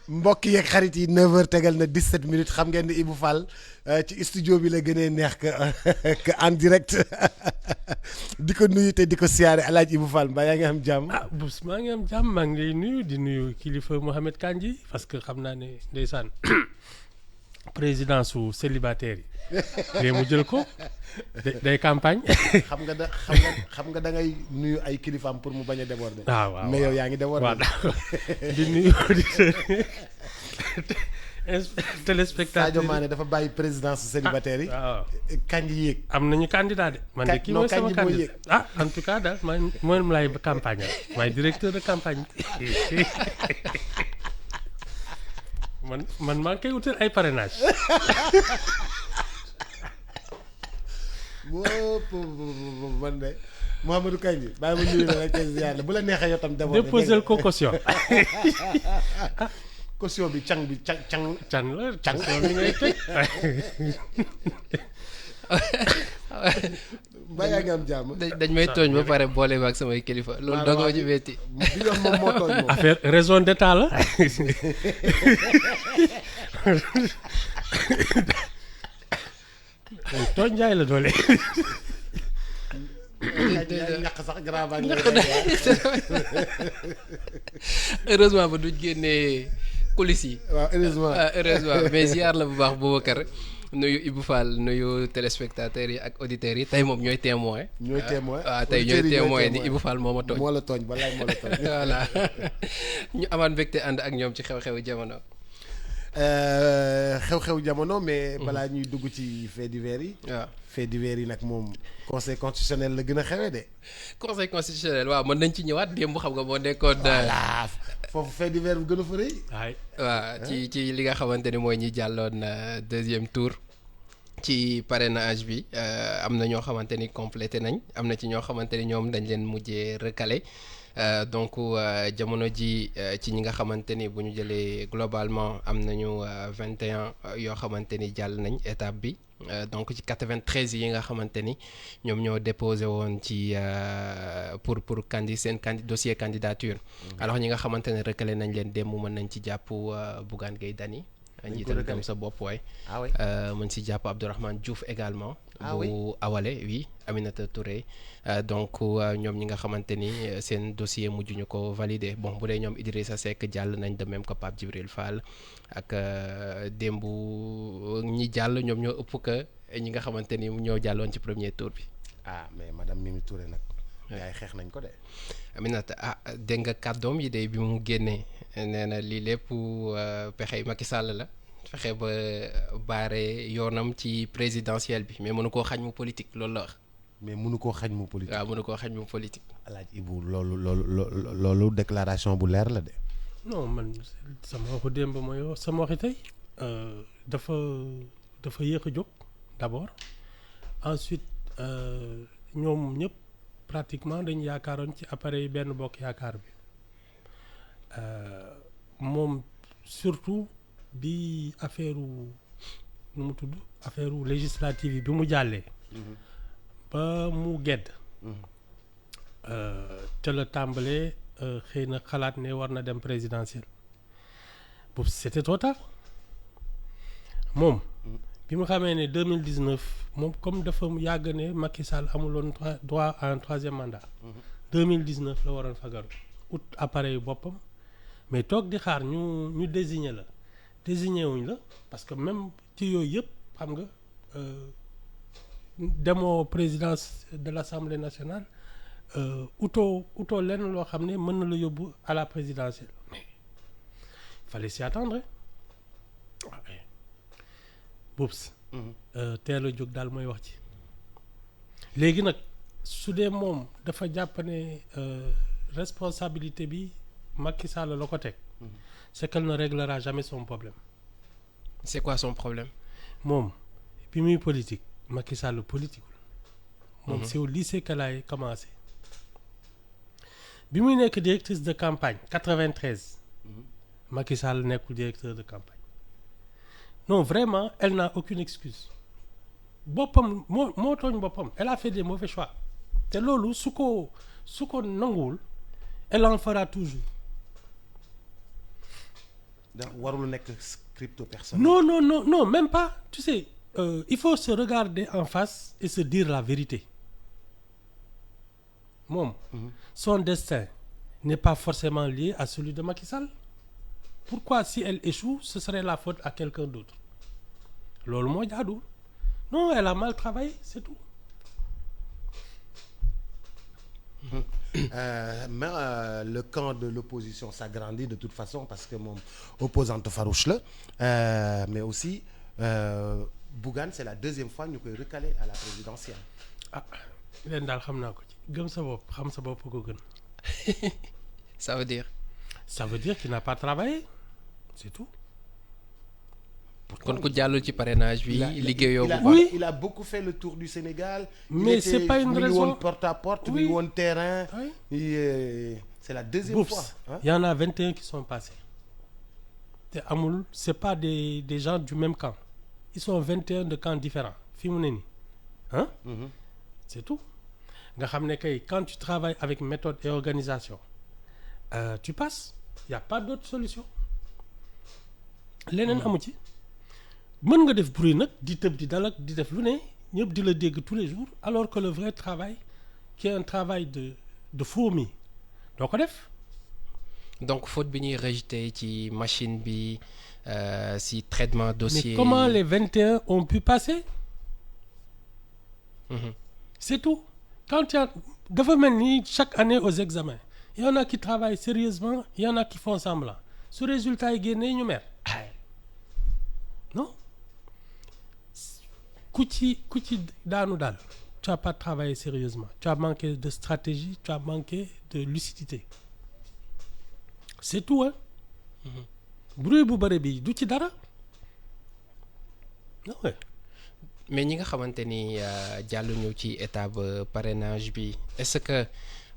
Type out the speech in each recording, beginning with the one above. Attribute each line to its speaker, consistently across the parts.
Speaker 1: mbokk yeeg xarit yi 9h tegal na 17 minutes xam ngeen ni Ibou Fall ci studio bi la gënee neex que en direct di ko nuyu te di ko siyaare El Hadj Ibou Fall mbaa yaa ngi am jàmm.
Speaker 2: Bous maa ngi am jàmm maa ngi lay nuyu di nuyu kilifa Mohamed Kandji parce que xam naa ne ndeysaan présidence su célibataire yi mu jël ko day campagne.
Speaker 1: xam nga da ngay nuyu ay kilifaam pour mu bañ a déborder.
Speaker 2: waaw
Speaker 1: mais yow yaa ngi déborder.
Speaker 2: di nuyu auditeurs téléspectateurs
Speaker 1: Sadio Mané dafa bàyyi présidence célibataire yi.
Speaker 2: waaw
Speaker 1: Kandji yéeg.
Speaker 2: am nañu candidat de. man de kii mooy sama candidat en tout cas daal mooy lay campagne maay directeur de campagne man maa ngi koy utal ay parrainage.
Speaker 1: man de Mouhamadou Kandji bàyyi ma nuyu la rek te ziar la bu la neexee yow tam déborder.
Speaker 2: déposer ko caution.
Speaker 1: caution bi càng
Speaker 2: la caution bi ngay teg.
Speaker 1: mbaa yaa ngi am jàmm.
Speaker 3: dañ may tooñ ba pare boole ma ak samay kilifa. loolu doo ko ci metti.
Speaker 1: bi yoon moom moo tooñ moom.
Speaker 2: affaire raison d'état la. tooñ jaay la doole.
Speaker 1: ñàkk sax grave ak
Speaker 3: heureusement ba duñ génnee coulisses yi.
Speaker 1: waaw
Speaker 3: heureusement mais ziar la bu baax Boubacar nuyu Ibou Fall nuyu téléspectateurs yi ak auditeurs yi tey moom ñooy témoin. waaw tey ñooy témoin ni Ibou Fall moo ma tooñ.
Speaker 1: moo la tooñ balaay moo la tooñ.
Speaker 3: voilà ñu amaat mbégte ànd ak ñoom ci xew-xewu jamono.
Speaker 1: xew-xew jamono mais balaa ñuy dugg ci fait divers yi.
Speaker 3: waaw
Speaker 1: fait divers yi nag moom conseil constitutionnel la gën a xewee de.
Speaker 3: conseil constitutionnel waaw mën nañ ci ñëwaat démb xam nga moo nekkoon.
Speaker 1: voilà foofu fait divers bu gën a fa rëy.
Speaker 3: waaw ci li nga xamante ni mooy ñi jàlloon deuxième tour ci parrainage bi am na ñoo xamante ni complété nañ am na ci ñoo xamante ni ñoom dañ leen mujjee recalé. Donc jamono ji ci ñi nga xamante ni bu ñu jëlee globalement am nañu 21 yoo xamante ni jàll nañ étape bi donc ci 93 yi nga xamante ni ñoom ñoo déposé woon ci pour seen dossier candidature. Alors ñi nga xamante ne recalé nañ leen démb mën nañ ci jàpp Bougane Gueye Dany njiital Gëm sa bopp waay. mën si jàpp Abdourahmane Diouf également. bu Awalé oui Aminata Touré donc ñoom ñi nga xamante ni seen dossier mujj ñu ko validé bon bu dee ñoom Idrissa Seck jàll nañ de même que Pape Djibril Fall ak démb ñi jàll ñoom ñoo ëpp que ñi nga xamante ni ñoo jàlloon ci premier tour bi.
Speaker 1: Mais madame Mimi Touré nag. yaay xeex nañ ko de.
Speaker 3: Aminata dégg nga kàddoom yi de bi mu génnee nee na lii lépp pexey Macky Sall la. fexe ba baare yoonam ci présidentielle bi mais mënu koo xañ mu politique loolu la wax.
Speaker 1: mais mënu koo xañ mu politique.
Speaker 3: waaw mënu koo xañ mu politique.
Speaker 1: Alaaji Ibou loolu déclaration bu leer la de.
Speaker 2: non man sama waxu démb mooy sama waxi tey dafa yéex a jóg d'abord ensuite ñoom ñëpp pratiquement dañu yaakaaroon ci appareil benn bokk yaakaar bi moom surtout. bi affaire nu mu tudd affaire législative yi bi mu jàllee. ba mu gedd. te la tàmbalee xëy na xalaat ne war na dem présidentielle boobu c'était trop tard moom. bi mu xamee ne 2019 moom comme dafa yàgg ne Macky Sall amuloon droit à un troisième mandat. 2019 la waroon fagaru ut appareil boppam mais toog di xaar ñu désigner la. désigné wuñ la parce que même ci yooyu yëpp xam nga demoo présidence de l'Assemblée nationale utoo lenn loo xam ne mën na la yóbbu à la présidentielle mais il fallait s'y attendre boops teel a jóg daal mooy wax ci léegi nag su dee moom dafa jàpp ne responsabilité bi Macky Sall la ko teg c'est qu'elle ne réglera jamais son problème.
Speaker 3: C'est quoi son problème?
Speaker 2: moom bi muy politique Macky Sall politique moom c'est au lycée qu'elle a commencé bi muy nekk directrice de campagne 93 Macky Sall nekkul directeur de campagne non vraiment elle n'a aucune excuse boppam moo tooñ boppam elle a fait des mauvais choix te loolu su ko nanguwul elle en fera toujours
Speaker 1: donc warul nekk crypto personnel.
Speaker 2: Non, même pas. Tu sais, il faut se regarder en face et se dire la vérité. Moom, son destin n'est pas forcément lié à celui de Macky Sall. Pourquoi si elle échoue, ce serait la faute à quelqu'un d'autre? Loolu moo jaadu. Non, elle a mal travaillé, c'est tout.
Speaker 1: Mais le camp de l'opposition s'agrandit de toute façon parce que moom opposante farouche la mais aussi Bougane c'est la deuxième fois ñu koy recaler à la présidentielle.
Speaker 2: Ah, leen daal xam naa ko ci gëm sa bopp xam sa bopp ko gën.
Speaker 3: Ça veut dire.
Speaker 2: Ça veut dire qu'il n'a pas travaillé, c'est tout.
Speaker 3: kon ku jàllul ci parrainage bi liggéeyoo bu
Speaker 2: Oui.
Speaker 1: Il a beaucoup fait le tour du Sénégal.
Speaker 2: Mais c'est pas une
Speaker 1: mi ngi
Speaker 2: raison.
Speaker 1: woon porte à porte, mi
Speaker 2: Oui.
Speaker 1: ngi woon terrain.
Speaker 2: Oui.
Speaker 1: C'est la deuxième
Speaker 2: Boups,
Speaker 1: fois. Hein?
Speaker 2: il y en a 21 qui sont passés. te amul c'est pas des gens du même camp. Ils sont 21 de camps différents. Fi mu ne nii hein? C'est tout. Nga xam ne kay quand tu travailles avec méthode et organisation tu passes. Il y a pas d'autre solution. Leneen amu ci. Mën nga def bruit nag di tëb di dal ak di def lu ne ñëpp di la dégg tous les jours alors que le vrai travail qui est un travail de fourmi doo ko def.
Speaker 3: donc faute bi ñuy rejeté ci machine bi si traitement dossier.
Speaker 2: Mais comment les 21 ont pu passer? C'est tout. Quand tu as dafa mel ni chaque année aux examens il y en a qui travaillent sérieusement il y en a qui font semblant su résultat yi génnee ñu mer non ku ci daanu daal tu as pas travaillé sérieusement tu as manqué de stratégie tu as manqué de lucidité c'est tout hein. bruit bu bëri bi du ci dara ouais.
Speaker 3: mais ñi nga xamante ni jàlluñu ci étape parrainage bi est-ce que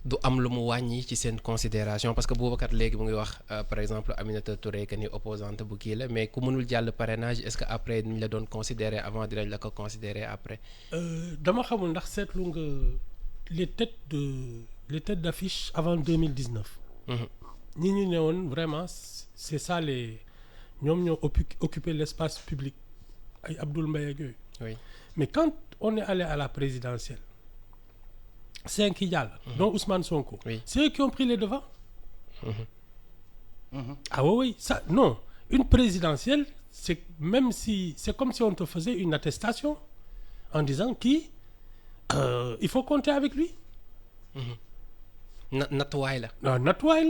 Speaker 3: du am lu mu wàññi ci seen considération parce que Boubacar léegi mu ngi wax par exemple Aminata Touré que ni opposante bu kii la mais ku mënul jàll parrainage est-ce que après ñu la doon considérer avant dinañ la ko considérer après.
Speaker 2: dama xamul ndax seetlu nga les têtes d'affiche avant 2019. ñi ñu ne woon vraiment c'est ça ñoom ñoo occupé l'espace public ay Abdoul Mbaye ak yooyu.
Speaker 3: Oui.
Speaker 2: Mais quand on est allé à la présidentielle, 5 yi jàll, dont Ousmane Sonko,
Speaker 3: oui.
Speaker 2: C'est eux qui ont pris les devants. Ah oui, ça, non. Une présidentielle, c'est comme si on te faisait une attestation en disant qu'il faut compter avec lui.
Speaker 3: Nattuwaay la.
Speaker 2: Non, nattuwaay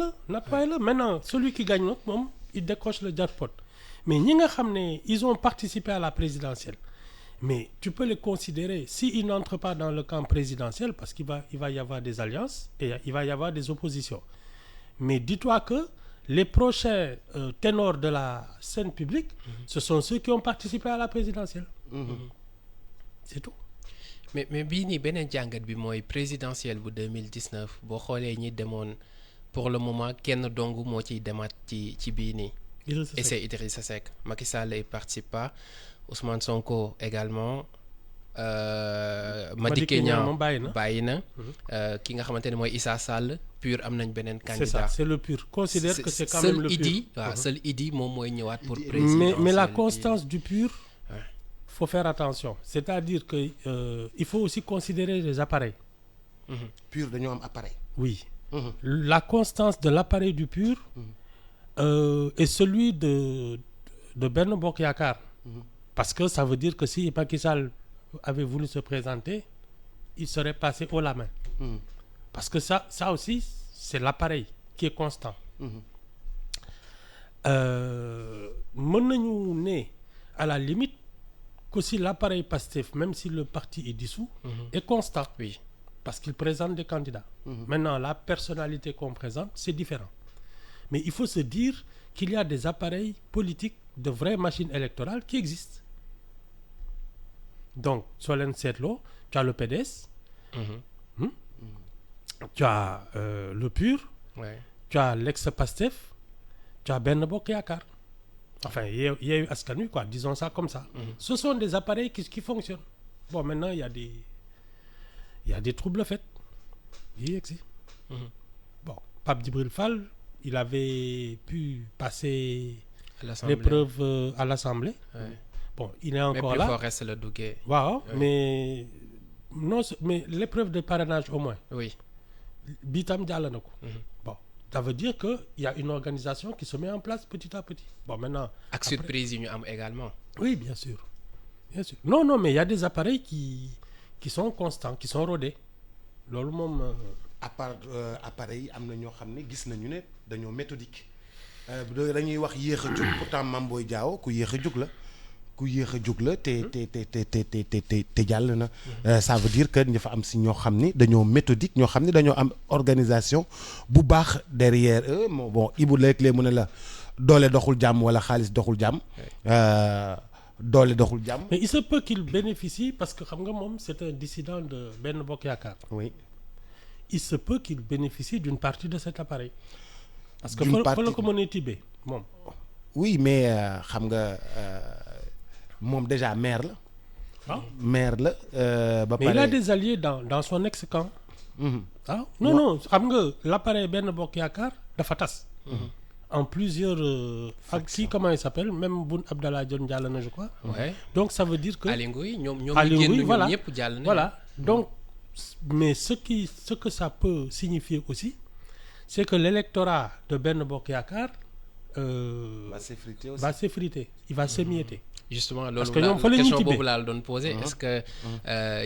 Speaker 2: la. Maintenant, celui qui gagne, moom, il décroche le jackpot. Mais ñi nga xam ne ils ont participé à la présidentielle. Mais tu peux les considérer s'ils n'entrent pas dans le camp présidentiel parce qu'il va y avoir des alliances et il va y avoir des oppositions. Mais dis-toi que les prochains ténors de la scène publique, ce sont ceux qui ont participé à la présidentielle. C'est tout.
Speaker 3: mais bii nii beneen jàngat bi mooy présidentielle bu 2019 boo xoolee ñi demoon pour le moment kenn dong moo ciy demaat ci bii nii. Et c'est Idrissa Seck. Macky Sall il participe pas. Ousmane Sonko également. Madické Niang bàyyi na. ki nga xamante ne mooy Issa Sall PUR am nañ beneen candidat.
Speaker 2: C'est ça, c'est le PUR. Considère que c'est quand même le PUR.
Speaker 3: Seul Idi moom mooy ñëwaat pour présidentielle.
Speaker 2: Mais la constance du PUR, faut faire attention. C'est-à-dire que il faut aussi considérer les appareils.
Speaker 1: PUR dañoo am appareil.
Speaker 2: Oui. La constance de l'appareil du PUR est celui de Benno Bokk Yaakaar. Parce que ça veut dire que si Macky Sall avait voulu se présenter, il serait passé haut la main. Parce que ça aussi, c'est l'appareil qui est constant. Mën nañu ne à la limite que si l'appareil Pastef, même si le parti est dissous, est constant.
Speaker 3: Oui.
Speaker 2: Parce qu'il présente des candidats. Maintenant, la personnalité qu'on présente, c'est différent. Mais il faut se dire qu'il y a des appareils politiques, de vraies machines électorales qui existent. Donc, soo leen seetloo, tu as le PDS, tu as le PUR, tu as l'ex-Pastef, tu as Benno Bokk Yaakaar. Enfin, Yewwi Askan Wi, quoi, disons ça comme ça. Ce sont des appareils qui fonctionnent. Bon, maintenant, il y a des troubles faits. Bon, Pape Djibril Fall, il avait pu passer l'épreuve à l'Assemblée.
Speaker 3: Ouais.
Speaker 2: Bon, il est
Speaker 3: mais
Speaker 2: encore
Speaker 3: plus
Speaker 2: là.
Speaker 3: fort reste le Douguet.
Speaker 2: Waaw,
Speaker 3: Ouais.
Speaker 2: mais non, mais l'épreuve de parrainage au moins.
Speaker 3: Oui.
Speaker 2: Bi tam jàll na ko.
Speaker 3: Mhm.
Speaker 2: Bon, ça veut dire que il y a une organisation qui se met en place petit à petit. Bon, maintenant.
Speaker 3: ak
Speaker 2: après-
Speaker 3: surprise yi ñu am également.
Speaker 2: Oui, bien sûr. Bien sûr. Non, non, mais il y a des appareils qui sont constants, qui sont rodés. Loolu moom.
Speaker 1: à part appareil yi am na ñoo xam ne gis nañu ne dañoo méthodique dañuy wax yéex a jóg pourtant Mame Boye Diao ku yéex a jóg la te jàll na ça veut dire que dafa am si ñoo xam ni dañoo méthodique ñoo xam ni dañoo am organisation bu baax derrière eux bon Ibou léeg-léeg mu ne la doole doxul jàmm wala xaalis doxul jàmm doole doxul jàmm.
Speaker 2: Mais il se peut qu'il bénéficie parce que xam nga moom c'est un dissident de Benno Bokk Yaakaar.
Speaker 1: oui
Speaker 2: Il se peut qu'il bénéficie d'une partie de cet appareil. Parce que
Speaker 1: D'une
Speaker 2: fa la
Speaker 1: partie.
Speaker 2: ko mënee tibbee moom.
Speaker 1: oui mais xam nga moom déjà maire la.
Speaker 2: Ah.
Speaker 1: maire la ba
Speaker 2: Mais il a
Speaker 1: pare.
Speaker 2: des alliés dans son ex-camp.
Speaker 1: Mhm.
Speaker 2: Ah non non xam nga l'appareil Benno Bokk Yaakaar dafa tas. En plusieurs ak kii comment il s'appelle même Boun Abdallah Dionne jàll na je crois.
Speaker 3: Ouais.
Speaker 2: Donc ça veut dire que
Speaker 3: Aly Ngouille ñoom
Speaker 2: Aly
Speaker 3: ñu génn
Speaker 2: Ngouille,
Speaker 3: ñoom
Speaker 2: voilà.
Speaker 3: ñëpp jàll nañu.
Speaker 2: Voilà. Donc mais ce que ça peut signifier aussi c'est que l'électorat de Benno Bokk Yaakaar
Speaker 1: va s'effriter aussi.
Speaker 2: va s'effriter, il va s'émietter.
Speaker 3: justement
Speaker 2: Parce
Speaker 3: loolu
Speaker 2: que ñoom fa la ñuy
Speaker 3: question
Speaker 2: tibbee.
Speaker 3: boobu laa la doon poser est-ce que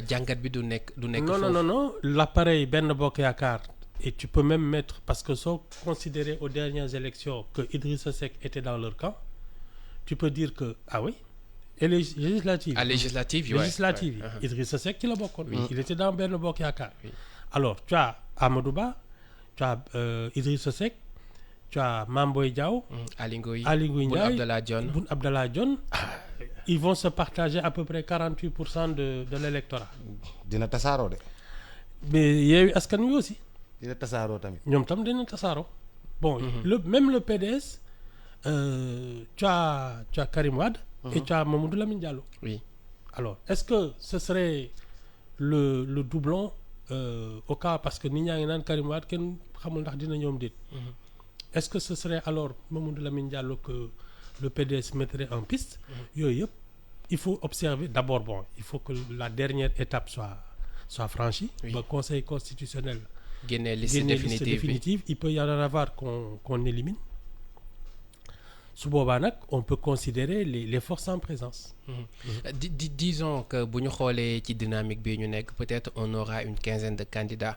Speaker 3: jàngat bi du nekk
Speaker 2: Non,
Speaker 3: foofu.
Speaker 2: non, non, non. L'appareil Benno Bokk Yaakaar, et tu peux même mettre, parce que soo considérer aux dernières élections que Idrissa Seck était dans leur camp, tu peux dire que, ah oui, et les législatives.
Speaker 3: à législative yi
Speaker 2: Législatives,
Speaker 3: ouais.
Speaker 2: Idrissa Seck ci la bokkoon.
Speaker 3: Oui.
Speaker 2: Il était dans Benno Bokk Yaakaar.
Speaker 3: Oui.
Speaker 2: Alors, tu as Amadou Ba, tu as Idrissa Seck, tu as Mame Boye Diao,
Speaker 3: Aly Ngouille
Speaker 2: Aly Ngouille
Speaker 3: Boun
Speaker 2: Ndiaye,
Speaker 3: Abdallah Dionne.
Speaker 2: Boun Abdallah Dionne. Ils vont se partager à peu près 48% de l'électorat.
Speaker 1: dina tasaaroo de.
Speaker 2: Mais Yewwi Askan Wi aussi.
Speaker 1: dina tasaaroo tamit.
Speaker 2: ñoom tam dina tasaaroo. Bon, même le PDS, tu as Karim Wade et tu as Mamadou Lamine Diallo.
Speaker 3: Oui.
Speaker 2: Alors, est-ce que ce serait le doublon au cas parce que nit ñaa ngi naan Karim Wade kenn xamul ndax dina ñoom déet. Est-ce que ce serait alors Mamadou Lamine Diallo que le PDS mettrait en piste? Yooyu yëpp il faut observer d'abord bon il faut que la dernière étape soit franchie.
Speaker 3: Oui.
Speaker 2: ba conseil constitutionnel.
Speaker 3: génne liste
Speaker 2: Génne liste
Speaker 3: définitive bi.
Speaker 2: définitive, il peut y en avoir qu'on élimine. Su boobaa nag on peut considérer les forces en présence.
Speaker 3: Disons que bu ñu xoolee ci dynamique bi ñu nekk peut-être on aura une quinzaine de candidats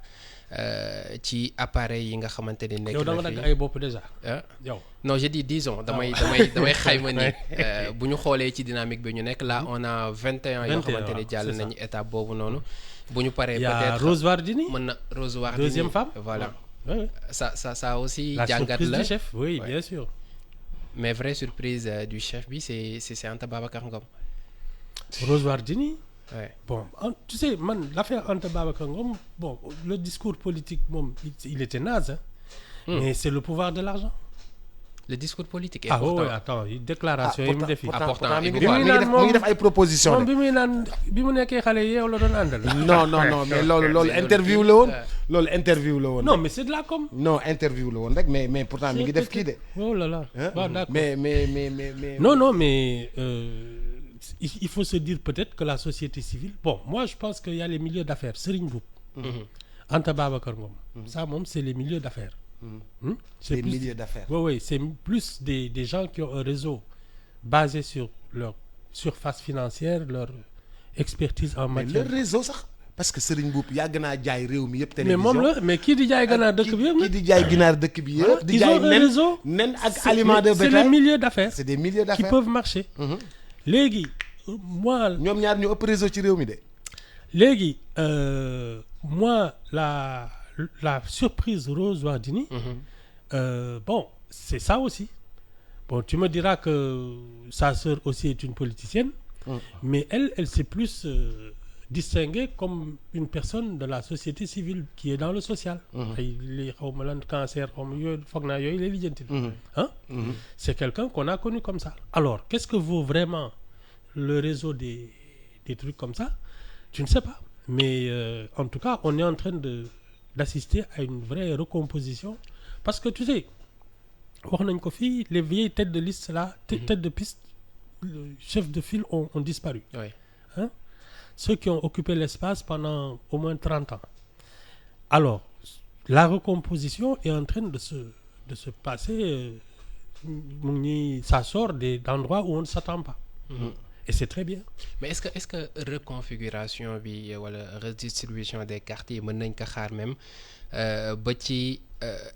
Speaker 3: ci appareil yi nga xamante ni nekk
Speaker 2: yow da nga
Speaker 3: na
Speaker 2: dagg
Speaker 3: fi
Speaker 2: ay bopp déjà.
Speaker 3: ah
Speaker 2: yow
Speaker 3: non j'ai dit disons damay xayma ni bu ñu xoolee ci dynamique bi ñu nekk là on a 21 yoo
Speaker 2: 21,
Speaker 3: xamante ni jàll
Speaker 2: c'est ça.
Speaker 3: nañu étape boobu noonu bu ñu paree
Speaker 2: il y a
Speaker 3: peut-être
Speaker 2: Rose Wardini,
Speaker 3: mën na Rose Wardini
Speaker 2: deuxième femme.
Speaker 3: voilà
Speaker 2: Ouais, ouais.
Speaker 3: ça aussi
Speaker 2: La
Speaker 3: jàngat
Speaker 2: surprise
Speaker 3: la
Speaker 2: du chef, oui,
Speaker 3: Ouais.
Speaker 2: bien sûr.
Speaker 3: mais vraie surprise du chef bi c'est Anta Babacar Ngom.
Speaker 2: Rose Wardini.
Speaker 3: Ouais.
Speaker 2: Bon, tu sais, man, l'affaire Anta Babacar Ngom, bon, le discours politique, bon, il était naze, hein. Mais c'est le pouvoir de l'argent.
Speaker 3: Le discours politique est
Speaker 2: Ah
Speaker 3: important.
Speaker 2: oui, attends, déclaration yi mu def yi.
Speaker 3: Important.
Speaker 1: mi
Speaker 3: Ibou
Speaker 1: ngi
Speaker 3: Fall.
Speaker 1: def mu ngi def ay propositions
Speaker 2: moom
Speaker 1: de.
Speaker 2: bi muy naan bi mu nekkee xale yeew la doon àndal.
Speaker 1: non mais loolu interview la woon. loolu interview la woon.
Speaker 2: Non, mais c'est de la com.
Speaker 1: non interview la woon rek mais pourtant mi ngi def kii de.
Speaker 2: Oh là là.
Speaker 1: Hein?
Speaker 2: Bon, d'accord.
Speaker 1: mais.
Speaker 2: Non, mais il faut se dire peut-être que la société civile. Bon, moi je pense qu'il y a les milieux d'affaires. Serigne Mboup, Anta Babacar Ngom. Ça, moom, c'est les milieux d'affaires. C'est
Speaker 1: des
Speaker 2: plus-
Speaker 1: milliers d'affaires.
Speaker 2: Oui, c'est plus des gens qui ont un réseau basé sur leur surface financière, leur expertise en
Speaker 1: mais
Speaker 2: matière.
Speaker 1: le réseau sax parce que Serigne Mboup yàgg naa jaay réew mi yëpp
Speaker 2: Mais
Speaker 1: télévision.
Speaker 2: moom la mais kii di jaay ganaar dëkk bi yëpp
Speaker 1: kii di jaay ginaar dëkk bi yëpp. di
Speaker 2: ils
Speaker 1: jaay
Speaker 2: ont un
Speaker 1: nen
Speaker 2: réseau.
Speaker 1: nen ak
Speaker 2: C'est
Speaker 1: aliment de
Speaker 2: c'est les
Speaker 1: bétail.
Speaker 2: milieux d'affaires
Speaker 1: c'est des milliers
Speaker 2: qui
Speaker 1: d'affaires.
Speaker 2: peuvent marcher. Léegi moi
Speaker 1: ñoom ñaar ñu ëpp réseau ci réew mi de.
Speaker 2: léegi moi la surprise Rose Wardini. Bon c'est ça aussi. Bon tu me diras que sa sœur aussi est une politicienne. Mais elle s'est plus distinguée comme une personne de la société civile qui est dans le social. ay li xaw ma lan cancer xaw ma yooyu foog naa yooyu lay lijjanti. Hein? C'est quelqu'un qu'on a connu comme ça. Alors qu'est-ce que vaut vraiment le réseau des trucs comme ça? Tu ne sais pas. Mais en tout cas on est en train d'assister à une vraie recomposition parce que tu sais wax nañ ko fii les vieilles têtes de liste là têtes de piste chefs de file ont disparu.
Speaker 3: Oui.
Speaker 2: Hein? Ceux qui ont occupé l'espace pendant au moins 30 ans. Alors, la recomposition est en train de se passer, ça sort d'endroits où on ne s'attend pas. Et c'est très bien.
Speaker 3: Mais est-ce que reconfiguration bi wala redistribution des cartes yi mën nañ ko xaar même ba ci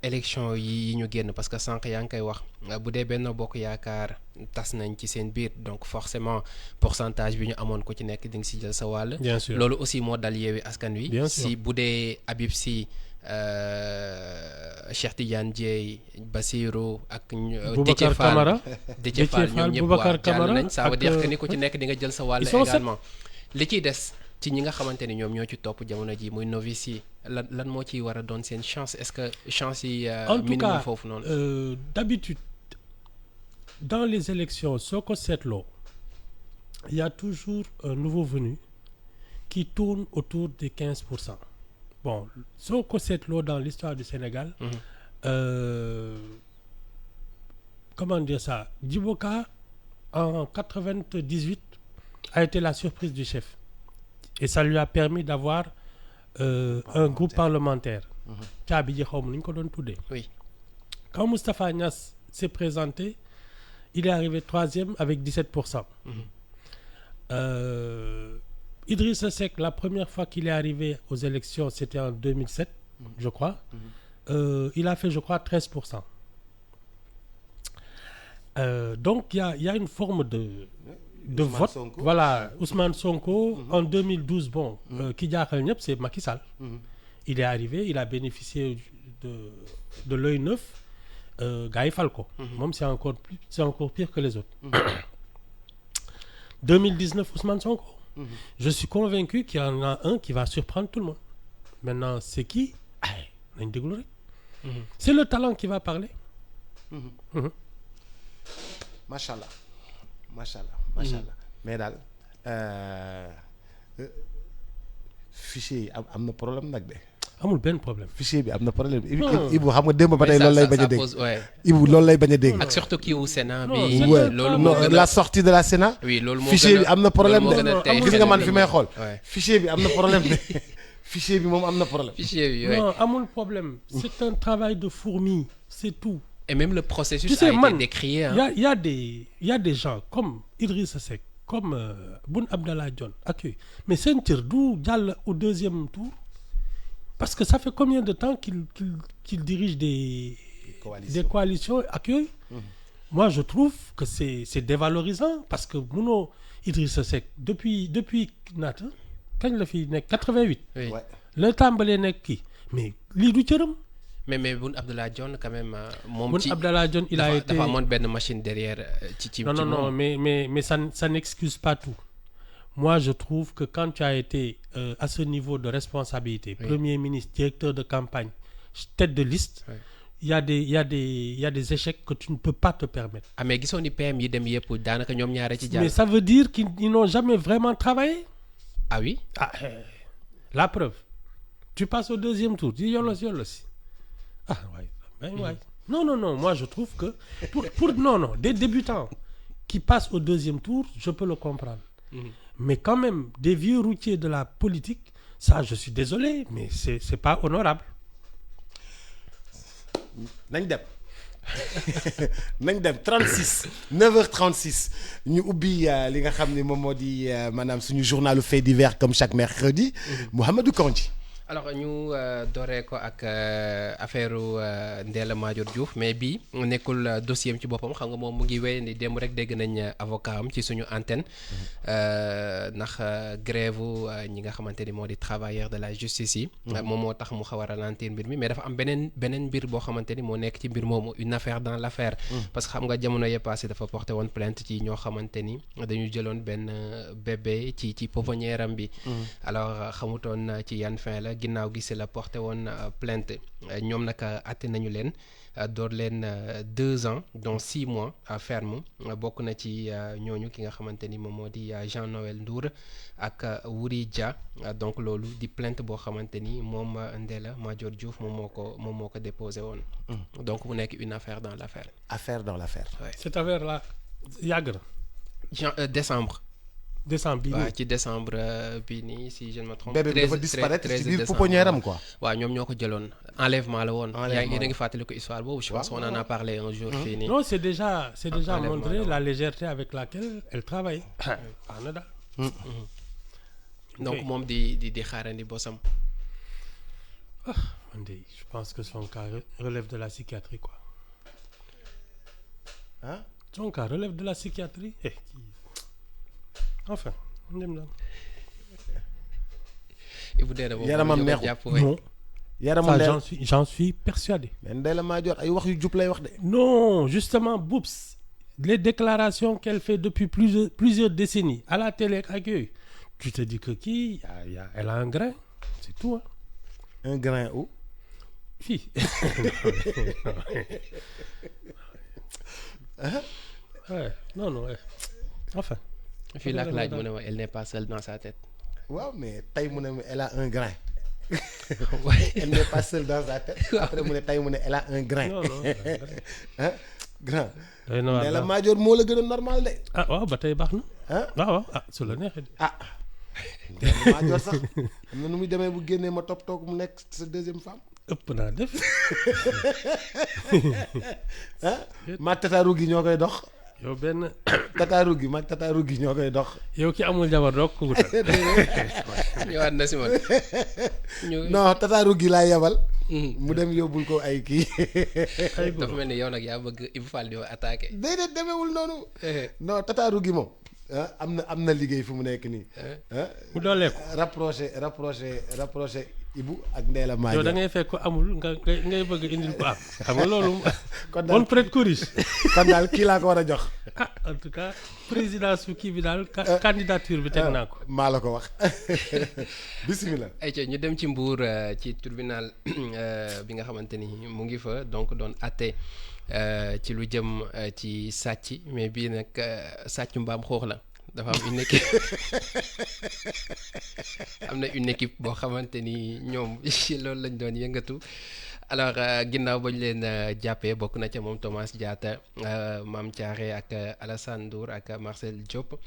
Speaker 3: élection yi ñu génn parce que sànq yaa ngi koy wax bu dee Benno Bokk Yaakaar tas nañ ci seen biir donc forcément pourcentage bi ñu amoon ko ci nekk di nga si jël sa wàll.
Speaker 2: Bien sûr.
Speaker 3: loolu aussi moo dal Yewwi Askan Wi.
Speaker 2: Bien sûr.
Speaker 3: si bu dee Habib Sy Cheikh Tidiane Dièye Bassirou ak
Speaker 2: Boubacar Camara
Speaker 3: Déthié Fall ñoom ñëpp
Speaker 2: Boubacar
Speaker 3: waa jàll
Speaker 2: Camara
Speaker 3: nañ ça veut dire
Speaker 2: ak,
Speaker 3: que ni ku ci nekk di nga jël sa wàll
Speaker 2: ils sont
Speaker 3: également li ciy des ci ñi nga xamante ni ñoom ñoo ci topp jamono ji muy novice yi lan moo ciy war a doon seen chance est-ce que chance yi
Speaker 2: en tout
Speaker 3: minimum
Speaker 2: cas
Speaker 3: foofu noonu
Speaker 2: d'habitude dans les élections soo ko seetloo il y a toujours un nouveau venu qui tourne autour des 15%. Bon, soo ko seetloo dans l'histoire du Sénégal, comment dire ça, Djiboka en 98 a été la surprise du chef et ça lui a permis d'avoir un groupe parlementaire. caabi ji xaw ma nu ñu ko doon tuddee.
Speaker 3: Oui.
Speaker 2: Quand Moustapha Niasse s'est présenté, il est arrivé 3e avec 17%. Idrissa Seck, la première fois qu'il est arrivé aux élections, c'était en 2007, je crois. Il a fait, je crois, 13%. Donc, il y a une forme de
Speaker 1: Ousmane
Speaker 2: vote.
Speaker 1: Sonko.
Speaker 2: Voilà, Ousmane Sonko, en 2012, bon, qui jaaxal ñëpp, c'est Macky Sall. Il est arrivé, il a bénéficié de l'œil neuf. Gars yi fal ko. Moom c'est encore pire que les autres. 2019, Ousmane Sonko. Je suis convaincu qu'il y en a un qui va surprendre tout le monde. Maintenant, c'est qui? Nañ déglu rek. C'est le talent qui va parler.
Speaker 1: macha allah macha allah macha allah mais daal fichier yi am na problème nag de.
Speaker 2: amul benn problème.
Speaker 1: fichier bi am na problème.
Speaker 2: Non.
Speaker 1: Ibu xam nga démb ba tey loolu lay bañ a dégg.
Speaker 3: pose ouais.
Speaker 1: Ibu loolu lay bañ a dégg.
Speaker 3: ak surtout kii wu Sénat
Speaker 2: Non,
Speaker 3: bi
Speaker 2: c'est
Speaker 1: Ouais.
Speaker 3: loolu
Speaker 1: Non,
Speaker 3: moo gën a
Speaker 1: la sortie de la Sénat.
Speaker 3: oui loolu moo
Speaker 1: fichier
Speaker 3: gën
Speaker 1: bi
Speaker 3: a
Speaker 1: am na problème
Speaker 3: loolu moo gën a
Speaker 1: de.
Speaker 3: tey
Speaker 1: gis nga man fi may xool.
Speaker 3: Ouais.
Speaker 1: fichier bi am na problème de. fichier bi moom am na problème.
Speaker 3: fichier bi ouais.
Speaker 2: Non, amul problème. C'est un travail de fourmi, c'est tout.
Speaker 3: Et même le processus
Speaker 2: Tu sais,
Speaker 3: a été
Speaker 2: man,
Speaker 3: décrié hein.
Speaker 2: il y a des gens comme Idrissa Seck, comme Boun Abdallah Dionne ak yooyu mais seen cër du jàll au deuxième tour parce que ça fait combien de temps qu'il dirige des coalitions ak yooyu. Moi je trouve que c'est dévalorisant parce que munoo Idrissa Seck depuis naata kañ la fi nekk 88.
Speaker 3: Oui.
Speaker 1: Ouais.
Speaker 2: la tàmbalee nekk kii mais lii du cëram.
Speaker 3: mais Boun Abdallah Dionne quand même moom
Speaker 2: Boun
Speaker 3: ci
Speaker 2: Abdallah Dionne il a été
Speaker 3: dafa amoon benn machine derrière ci
Speaker 2: non mais ça n'excuse pas tout. Moi je trouve que quand tu as été à ce niveau de responsabilité,
Speaker 3: Oui.
Speaker 2: Premier ministre, directeur de campagne, tête de liste,
Speaker 3: Oui.
Speaker 2: il y a des échecs que tu ne peux pas te permettre.
Speaker 3: ah mais gisoon ni PM yi dem yëpp daanaka ñoom ñaare ci
Speaker 2: Mais
Speaker 3: jàll
Speaker 2: ça veut dire qu'ils n'ont jamais vraiment travaillé.
Speaker 3: ah oui
Speaker 2: La preuve. Tu passes au deuxième tour, dis yolos. Ah ouais. Non, moi je trouve que pour des débutants qui passent au deuxième tour, je peux le comprendre. Mais quand même, des vieux routiers de la politique, ça je suis désolé, mais c'est pas honorable.
Speaker 1: nañ dem nañ dem 36 9h36 ñu ubbi li nga xam ne moom moo di maanaam suñu journalu fait divers comme chaque mercredi. Mouhamadou Kandji.
Speaker 3: alors ñu dooree ko ak affaire Ndella Madior Diouf mais bii nekkul dossier am ci boppam xam nga moom mu ngi wéy ni démb rek dégg nañ avocat am ci suñu antenne ndax grève ñi nga xamante ni moo di travailleur de la justice yi. moom moo tax mu xaw a ralentir mbir mi mais dafa am beneen mbir boo xamante ni moo nekk ci mbir moomu une affaire dans l'affaire. parce que xam nga jamono yee passé dafa porté woon plainte ci ñoo xamante ni dañu jëloon benn bébé ci pouponnière am bi. alors xamutoon ci yan fin la. ginnaaw gi si la porté woon plainte ñoom nag àtte nañu leen door leen 2 ans dont 6 mois ferme bokk na ci ñooñu ki nga xamante ni moom moo di Jean-Noël Ndour ak Wuri Dia donc loolu di plainte boo xamante ni moom Ndella Madior Diouf moom moo ko déposé woon. donc mu nekk une affaire dans l'affaire.
Speaker 1: affaire dans l'affaire.
Speaker 3: Ouais.
Speaker 2: cette affaire là yàgg na.
Speaker 3: décembre.
Speaker 2: décembre bii
Speaker 3: waaw ci décembre bii nii si je ne me trompe.
Speaker 1: bébé bi dafa disparaître ci biir pouponnière am quoi.
Speaker 3: waaw ñoom ñoo ko jëloon enlèvement la woon. yaa ngi fàttali ko histoire boobu. je pense qu'on en a parlé un jour fii nii.
Speaker 2: non c'est déjà montré la légèreté avec laquelle elle travaille. baax na daal.
Speaker 3: donc moom di xaarandi bosam.
Speaker 2: man de je pense que son cas relève de la psychiatrie quoi.
Speaker 1: ah.
Speaker 2: son cas relève de la psychiatrie. Enfin,
Speaker 1: yaramam neexul
Speaker 2: non.
Speaker 1: yaramam
Speaker 2: Ça, j'en suis persuadé.
Speaker 1: mais Ndella Madior ay wax yu jub lay wax de.
Speaker 2: Non, justement, Boops, les déclarations qu'elle fait depuis plusieurs décennies à la télé ak yooyu, tu te dis que elle a un grain, c'est tout. Hein.
Speaker 1: Un grain où.
Speaker 2: Fille. Ouais, non, ouais. Enfin.
Speaker 3: fii laaj mu ne ma elle n'est pas seule dans sa tête.
Speaker 1: waaw mais tey mu ne elle a un grain.
Speaker 3: Ouais.
Speaker 1: elle n'est pas seule dans sa tête. après mu ne tey mu ne elle a un grain.
Speaker 2: Non.
Speaker 1: ah grand.
Speaker 2: day na
Speaker 1: Ndella Madior moo la gën a normal de.
Speaker 2: ah waaw ba tey baax na.
Speaker 1: ah
Speaker 2: waaw su la neexee.
Speaker 1: ah. Ndella Madior sax am na nu muy demee bu génnee ma toog mu nekk sa deuxième femme.
Speaker 2: ëpp naa def.
Speaker 1: ah maag tataaru gi ñoo koy dox.
Speaker 2: yow benn.
Speaker 1: tataaru gi maag tataaru gi ñoo koy dox.
Speaker 2: yow ki amul jabar doog ko wutal.
Speaker 3: ñëwaat na si man.
Speaker 1: non tataaru gi laay yebal. mu dem yóbbul ko ay kii.
Speaker 3: dafa mel ni yow nag yaa bëgg Ibou Fall di attaqué.
Speaker 1: déedéet demeewul noonu. non tataaru gi moom. am na liggéey fu mu nekk nii.
Speaker 2: mu doolee ko.
Speaker 1: rapproché Ibou ak Ndella Madior.
Speaker 2: yow da ngay fekk ko amul ngay bëgg indil ko am. xam nga loolu.
Speaker 1: kon daal
Speaker 2: on prête corrige.
Speaker 1: kon daal kii laa ko war a jox.
Speaker 2: En tout cas présidence su kii bi daal candidature bi teg naa ko.
Speaker 1: maa la ko wax bisimilah.
Speaker 3: ayca ñu dem ci Mbour ci tribunal bi nga xamante ni mu ngi fa donc doon atte ci lu jëm ci sàcc mais bii nag sàcc mbaam xoox la. dafa am une équipe am na une équipe boo xamante ni ñoom ci loolu lañ doon yëngatu alors ginnaaw ba ñu leen jàppee bokk na ca moom Thomas Diatta Mame Thiaré ak Alassane Ndour ak Marcel Diop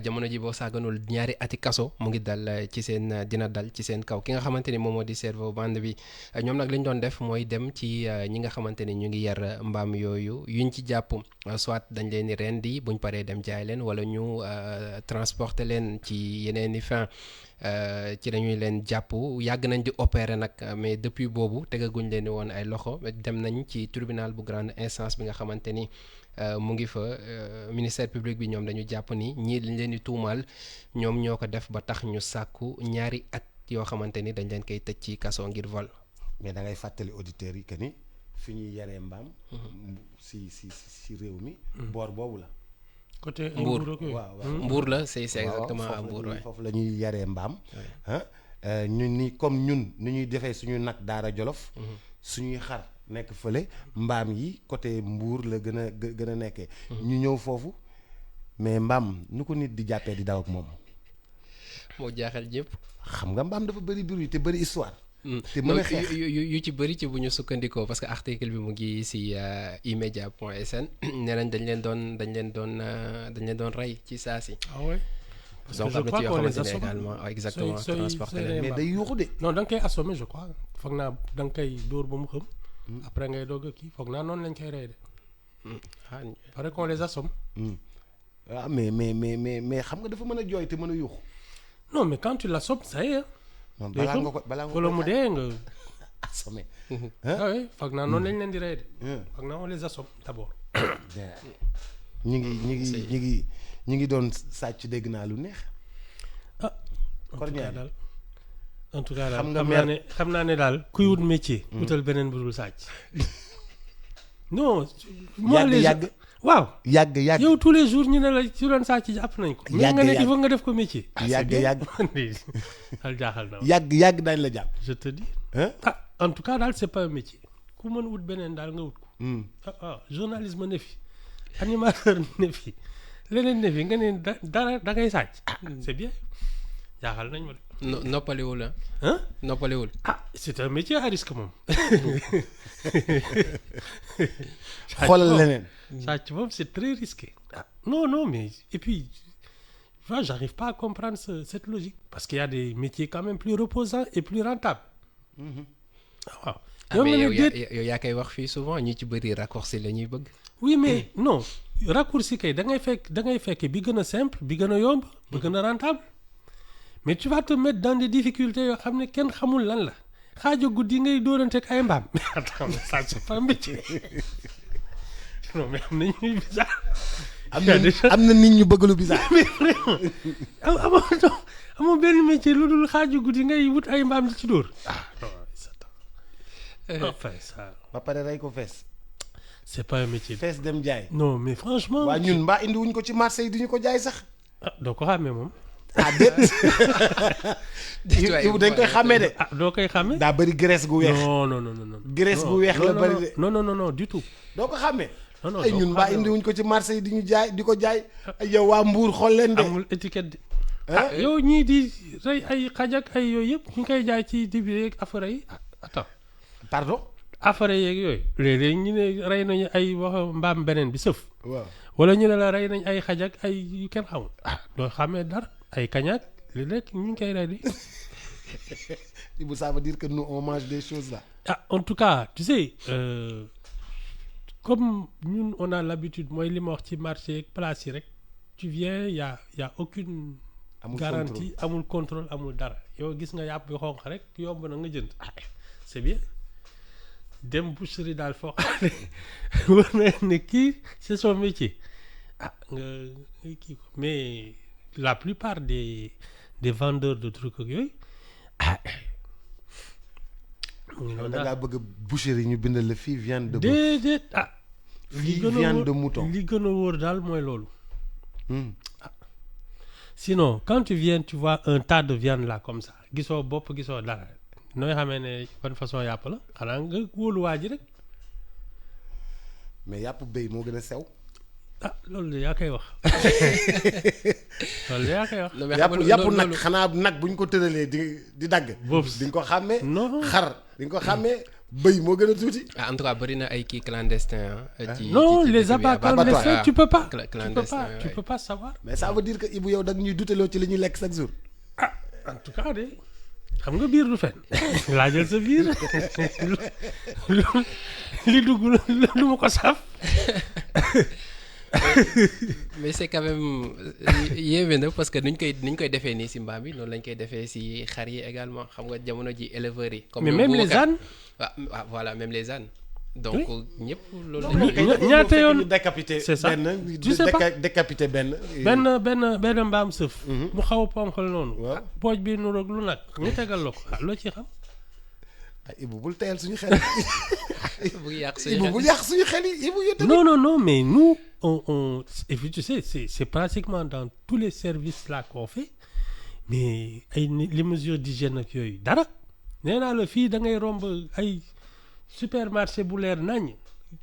Speaker 3: jamono ji boo sàgganul ñaari ati kaso mu ngi dal ci seen dina dal ci seen kaw ki nga xamante ni moom moo di cerveau bande bi ñoom nag li ñu doon def mooy dem ci ñi nga xamante ni ñu ngi yar mbaam yooyu yuñ ci jàpp soit dañ leen di rendi buñ paree dem jaay leen wala ñu transporter leen ci yeneen i fin ci dañuy leen jàpp yàgg nañ di opérer nag mais depuis boobu tegaguñ leen woon ay loxo dem nañ ci tribunal bu grande instance bi nga xamante ni mu ngi fa ministère public bi ñoom dañu jàpp ni ñii dañ leen di tuumaal ñoom ñoo ko def ba tax ñu sàkku ñaari at yoo xamante ni dañ leen koy tëj ci kaso ngir vol.
Speaker 1: mais da ngay fàttali auditeurs yi que ni fi ñuy yaree mbaam. si réew mi. boor boobu la.
Speaker 2: côté
Speaker 3: Mbour
Speaker 1: waaw
Speaker 3: Mbour la c'est exactement à Mbour
Speaker 1: foofu la ñuy yaree mbaam. ñun ni comme ñun ni ñuy defee suñu nag Daara Jolof. suñuy xar nekk fële mbaam yi côté Mbour la gën a nekkee. ñu ñëw foofu mais mbaam nu ko nit di jàppee di daw ak moom. moo
Speaker 3: jaaxal ñëpp.
Speaker 1: xam nga mbaam dafa bëri bruit te bëri histoire. te mën a xeex
Speaker 3: yu ci bëri ci bu ñu sukkandikoo parce que article bi mu ngi si imedia.sn nee nañ dañ leen doon rey ci saa si.
Speaker 2: ah ouais.
Speaker 3: parce que je crois qu'on les assomme également exactement transporter leen
Speaker 1: mais day yuuxu de.
Speaker 2: non da nga koy assommer je crois foog naa da nga koy dóor ba mu xam. après ngay doog a kii foog naa noonu lañ koy rey de. paraît qu'on les assomme.
Speaker 1: waaw mais xam nga dafa mën a jooy te mën a yuuxu.
Speaker 2: non mais quand tu l'assommes ça y est.
Speaker 1: non balaa nga ko
Speaker 2: wala mu dee nga.
Speaker 1: assommé.
Speaker 2: oui foog naa noonu lañ leen di rey de. foog naa on les assomme d'abord.
Speaker 1: ñu ngi doon sàcc dégg naa lu neex.
Speaker 2: ah en tout cas daal
Speaker 1: xam naa ne
Speaker 2: daal kuy wut métier. wutal beneen bu dul sàcc. non moi les
Speaker 1: yàgg
Speaker 2: waaw
Speaker 1: yàgg
Speaker 2: yow tous les jours ñu ne la ci doon sàcc jàpp nañ ko mais nga ne il faut nga def ko métier
Speaker 1: yàgg
Speaker 2: al jaaxal na
Speaker 1: yàgg dañ la jàpp
Speaker 2: je te dis
Speaker 1: hein
Speaker 2: en tout cas daal c'est pas un métier ku mën wut beneen daal nga wut ko journalisme ne fi animateur ne fi leneen ne fi nga ne dara da ngay sàcc c'est bien jaaxal nañ ma de
Speaker 3: noppaliwul ah.
Speaker 2: hein
Speaker 3: noppaliwul.
Speaker 2: c'est un métier à risque moom
Speaker 1: xoolal leneen
Speaker 2: sàcc moom c'est très risqué non mais et puis moi j'arrive pas à comprendre cette logique parce qu'il y a des métiers quand même plus reposants et plus rentables waaw
Speaker 3: mais yow yaa koy wax fii souvent ñu ci bëri raccourci la ñuy bëgg.
Speaker 2: oui mais non raccourci kay da ngay fekk bi gën a simple bi gën a yomb bi gën a rentable mais tu vas te mettre dans des difficultés yoo xam ne kenn xamul lan la xaajo guddi ngay dóorante ak ay mbaam mais attends ça c'est pas un métier non mais am na ñuy bizarre.
Speaker 1: am na nit ñu bëgg lu bizarre.
Speaker 2: mais vraiment amoo benn métier lu dul xaaju guddi ngay wut ay mbaam di ci dóor. non enfin ça.
Speaker 1: ba pare rey ko fees.
Speaker 2: c'est pas un métier.
Speaker 1: fees dem jaay.
Speaker 2: non mais franchement.
Speaker 1: waa ñun mbaa indi wuñ ko ci marché yi duñu ko jaay sax.
Speaker 2: doo ko xàmmee moom.
Speaker 1: déet. yow dañ koy xàmmee de.
Speaker 2: doo koy xàmmee.
Speaker 1: daa bëri graisse gu weex.
Speaker 2: non.
Speaker 1: graisse gu weex la bëri de.
Speaker 2: non du tout.
Speaker 1: doo ko xàmmee.
Speaker 2: non
Speaker 1: ay ñun mbaa indi wuñ ko ci marché yi di ñu jaay di ko jaay. yow waa Mbour xool leen de.
Speaker 2: amul étiquette de. yow ñii di rey ay xaj ak ay yooyu yëpp ñu ngi koy jaay ci dibi yeeg affaire yi attends.
Speaker 1: pardon.
Speaker 2: affaire yeeg yooyu. léeg-léeg ñu ne rey nañu ay wax mbaam beneen bi sëf.
Speaker 1: waaw
Speaker 2: wala ñu ne la rey nañ ay xaj ak ay yu kenn xamul. doo xamee dara ay kañaak li lekk ñu ngi koy rey di.
Speaker 1: ça veut dire que nous on mange des choses là.
Speaker 2: En tout cas tu sais comme ñun on a l'habitude mooy li ma wax ci marché ak place yi rek tu viens y a aucune garantie amul contrôle amul dara yow gis nga yàpp bi xonq rek yomb na nga jënd c'est bien dem boucherie daal foo xam ne war na ne kii c'est son métier nga kii ko mais la plupart des vendeurs de trucs ak yooyu
Speaker 1: da ngaa bëgg boucherie ñu bindal la fii viande de bœuf.
Speaker 2: déedéet
Speaker 1: fii viande de mouton
Speaker 2: li gën a wóor daal mooy loolu. Sinon quand tu viens tu vois un tas de viande là comme ça gisoo bopp gisoo dara nooy xamee ne ban façon yàpp la xanaa nga wóolu waa ji rek.
Speaker 1: mais yàpp béy moo gën a sew.
Speaker 2: loolu de yaa koy wax. loolu de yaa koy wax.
Speaker 1: yàpp nag xanaa nag bu ñu ko tëralee di dagg. boobu di nga ko xàmmee.
Speaker 2: non
Speaker 1: xar di nga ko xàmmee. bëy moo gën a tuuti.
Speaker 3: en tout cas bëri na ay kii clandestin.
Speaker 2: non les abats clandestins tu peux pas. tu peux pas savoir.
Speaker 1: mais ça veut dire que Ibou yow da nga ñuy duteloo ci li ñuy lekk chaque jour.
Speaker 2: en tout cas de xam nga biir du fen laajal sa biir li dugg lu ma ko saf.
Speaker 3: mais c'est quand même yéeme na parce que nuñ koy defee nii si mbaam bi noonu lañ koy defee si xar yi également xam nga jamono ji éleveurs yi.
Speaker 2: comme mais même les ânes.
Speaker 3: waaw voilà même les ânes. donc ñëpp loolu.
Speaker 2: ñaata yoon
Speaker 1: décapité.
Speaker 2: c'est ça
Speaker 1: tu sais pas décapité benn
Speaker 2: mbaam sëf. mu xaw a ponkal noonu.
Speaker 1: waaw
Speaker 2: pooj bi nu roog lu nag ñu tegal la ko loo ci xam.
Speaker 1: Ibou bul teyal suñu xel.
Speaker 3: bul yàq
Speaker 1: suñu xel yi Ibou yow tamit.
Speaker 2: non mais nous on et puis tu sais c'est pratiquement dans tous les services là qu'on fait mais ay les mesures d'hygiène ak yooyu dara nee naa la fii da ngay romb ay supermarché bu leer nañ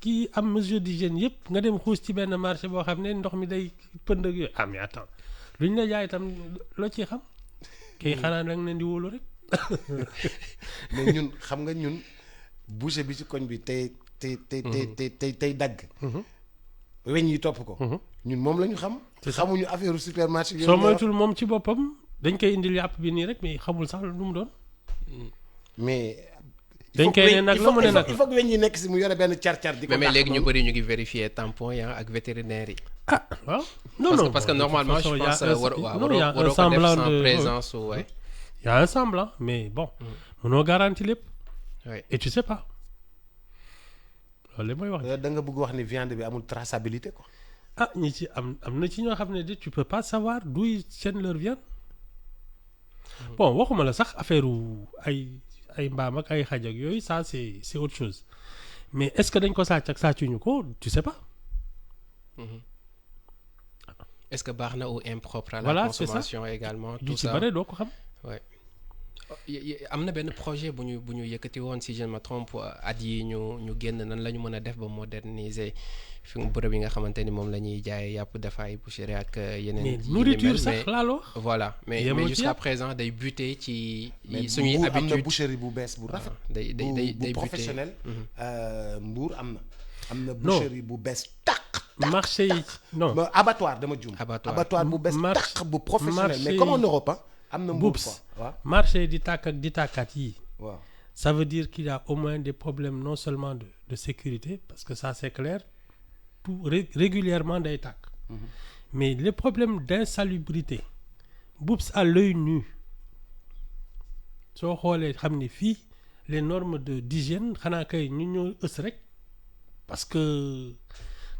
Speaker 2: kii am mesure d'hygiène yëpp nga dem xuus ci benn marché boo xam ne ndox mi day pënd ak yooyu mais attends luñ la jaay itam loo ciy xam kii xanaa da nga leen di wóolu rek.
Speaker 1: mais ñun xam nga ñun boucher bi ci koñ bi tey dagg. weñ yi topp ko. ñun moom la ñu xam. xamuñu affaire supermarché.
Speaker 2: soo moytul moom ci boppam dañ koy indil yàpp bi nii rek mais xamul sax lu mu doon.
Speaker 1: mais.
Speaker 2: dañ koy ne nag la mu ne nag
Speaker 1: il faut que weñ yi nekk si mu yore benn car-car. di ko
Speaker 3: mais léegi ñu bëri ñu ngi vérifier tampon ya ak vétérinaire yi.
Speaker 2: waaw non
Speaker 3: parce que normalement je pense waroo ko def sans présence ouais.
Speaker 2: Il y a un semblant mais bon. mënoo garanti lépp. et tu sais pas. loolu mooy wax.
Speaker 1: da nga bëgg wax ni viande bi amul traçabilité quoi.
Speaker 2: ñi ci am na ci ñoo xam ne de tu peux pas savoir d'où ils tiennent leur viande. bon waxuma la sax affaire ay mbaam ak ay xaj ak yooyu ça c'est autre chose mais est-ce que dañ ko sàcc ak sàccuñu ko tu sais pas.
Speaker 3: est-ce que baax na ou impropre à la
Speaker 2: Voilà, c'est ça.
Speaker 3: consommation également
Speaker 2: yu
Speaker 3: tout
Speaker 2: ci
Speaker 3: ça
Speaker 2: bare doo ko xam.
Speaker 3: ouais. am na benn projet bu ñu yëkkati woon si je ne me trompe at yi ñu génn nan la ñu mën a def ba moderniser fi bërëb yi nga xamante ni moom la ñuy jaay yàpp defaay boucherie ak yeneen
Speaker 2: mais
Speaker 3: yi ni
Speaker 2: nourriture
Speaker 3: mel,
Speaker 2: sax laa la wax.
Speaker 3: voilà mais
Speaker 2: Yemoo ci
Speaker 3: jusqu'à
Speaker 2: yàpp.
Speaker 3: présent day buté ci
Speaker 1: mais
Speaker 3: suñuy
Speaker 1: Mbour am na
Speaker 3: habitude
Speaker 1: boucherie bu bees bu rafet.
Speaker 3: day
Speaker 1: bu
Speaker 3: buté
Speaker 1: professionnel. Mbour am na
Speaker 2: Non.
Speaker 1: boucherie bu bees tàq.
Speaker 2: marché yi non.
Speaker 1: ba abattoir dama juum.
Speaker 3: Abattoir.
Speaker 1: bu bees
Speaker 2: Marché-
Speaker 1: tàq bu professionnel mais
Speaker 2: marché
Speaker 1: comme en
Speaker 2: yi-
Speaker 1: Europe ah. am na Mbour
Speaker 2: Boops.
Speaker 1: quoi waaw
Speaker 2: marché di tàkk ak di tàkkaat yii.
Speaker 1: waaw.
Speaker 2: Ça veut dire qu'il y a au moins des problèmes non seulement de sécurité, parce que ça c'est clair, tout régulièrement day tàkk. Mais les problèmes d'insalubrité, Boops à l'œil nu, soo xoolee xam ni fii les normes d'hygiène xanaa kay ñu ñoo ës rek parce que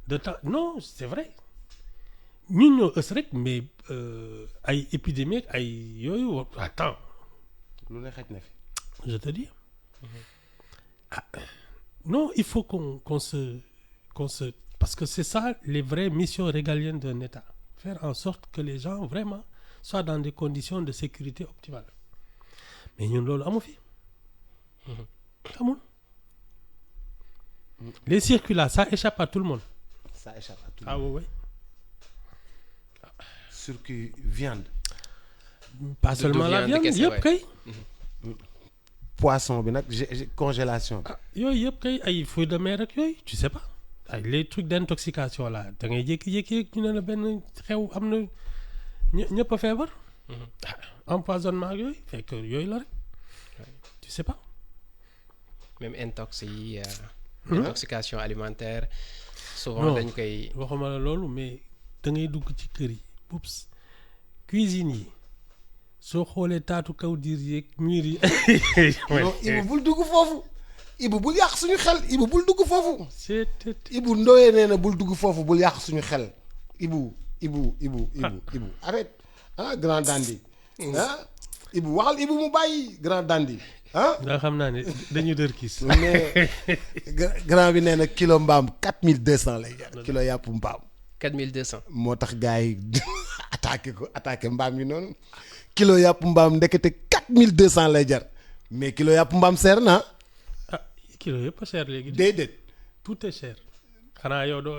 Speaker 2: de temps non c'est vrai ñun ñoo ës rek mais ay épidémie ay yooyu attends
Speaker 1: lu ne xaj na fi.
Speaker 2: je te dis. Ah, non, il faut qu'on se... Parce que c'est ça les vraies missions régaliennes d'un État. Faire en sorte que les gens vraiment soient dans des conditions de sécurité optimales. Mais ñun loolu amu fi. Amul. Les circulats, ça échappe à tout le monde.
Speaker 1: ça échappe à tout.
Speaker 2: Ah oui, oui.
Speaker 1: circuit viande.
Speaker 2: Pas seulement la
Speaker 3: viande
Speaker 2: viande,
Speaker 3: kese,
Speaker 2: yëpp
Speaker 3: ouais.
Speaker 2: kay.
Speaker 1: Poisson bi nag congélation bi.
Speaker 2: Ah, yooyu yëpp kay ay fruits de mer ak yooyu tu sais pas ay les trucs d'intoxication là da ngay jékki-jékki ñu ne la benn xew am na ñëpp a feebar. Empoisonnement ak yooyu fekk yooyu la rek tu sais pas.
Speaker 3: même intox yi intoxication alimentaire souvent
Speaker 2: Non.
Speaker 3: dañ koy
Speaker 2: waxuma la loolu mais da ngay dugg ci kër yi Boops cuisine yi soo xoolee taatu kaw diir yeeg mur yi.
Speaker 1: non Ibou bul dugg foofu. Ibou bul yàq suñu xel Ibou bul dugg foofu.
Speaker 2: c'est
Speaker 1: Ibou Ndoye nee na bul dugg foofu bul yàq suñu xel. Ibou arrête ah grand dandy ah Ibou waxal Ibou mu bàyyi grand dandy ah.
Speaker 2: nga xam naa ne dañu dër kiis.
Speaker 1: mais grand bi nee na kilo mbaam 4200 lay jar kilo yàpp mbaam.
Speaker 3: 4200
Speaker 1: moo tax gars yi attaqué mbaam yi noonu kilo yàpp mbaam ndekete 4200 lay jar mais kilo yàpp mbaam seer na.
Speaker 2: ah kilo yëpp a cher léegi.
Speaker 1: déedéet.
Speaker 2: tout est cher. xanaa yow doo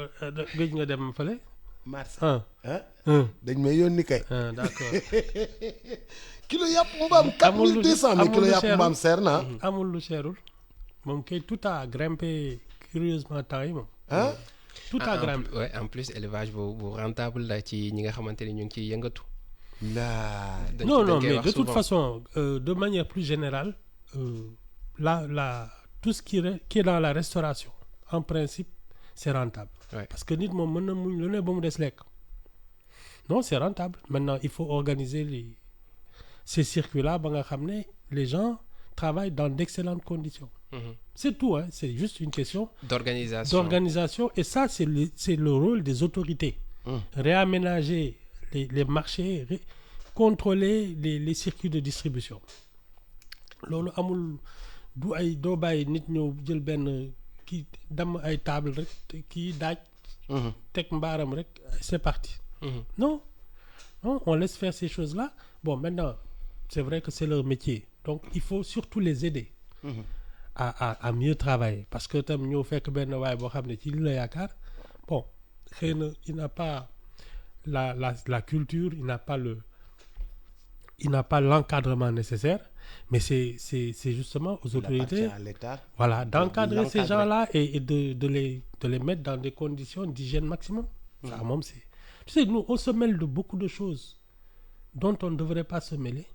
Speaker 2: gëj nga dem fële.
Speaker 1: mars dañ may yónni kay.
Speaker 2: d'accord.
Speaker 1: kilo yàpp mbaam 4200 mais kilo yàpp mbaam seer na.
Speaker 2: amul lu cherul moom kay tout a grimpé curieusement temps yi moom. tout a grimpé.
Speaker 3: ouais, en plus élevage bu rentable la ci ñi nga xamante ni ñu ngi ciy yëngatu.
Speaker 2: Non, mais de toute façon, de manière plus générale, tout ce qui est dans la restauration, en principe, c'est rentable.
Speaker 3: Ouais.
Speaker 2: Parce que nit moom mën na muñ lu ne ba mu des lekk. Non, c'est rentable. Maintenant, il faut organiser ces circuits-là ba nga xam ne les gens travaillent dans d'excellentes conditions. C'est tout, hein. C'est juste une question d'organisation. Et ça, c'est le rôle des autorités. Réaménager les marchés, contrôler les circuits de distribution. Loolu amul du ay doo bàyyi nit ñëw jël benn kii damm ay table rek kii daaj. teg mbaaram rek c'est parti. Non, on laisse faire ces choses-là. Bon, maintenant, c'est vrai que c'est leur métier. Donc, il faut surtout les aider à mieux travailler. Parce que tam ñëw fekk benn waay boo xam ne ci li la yaakaar bon xëy na il n'a pas la culture, il n'a pas l'encadrement nécessaire, mais c'est justement aux autorités voilà, d'encadrer ces gens-là et de les mettre dans des conditions d'hygiène maximum. Ça, moom c'est... Tu sais, nous, on se mêle de beaucoup de choses dont on ne devrait pas se mêler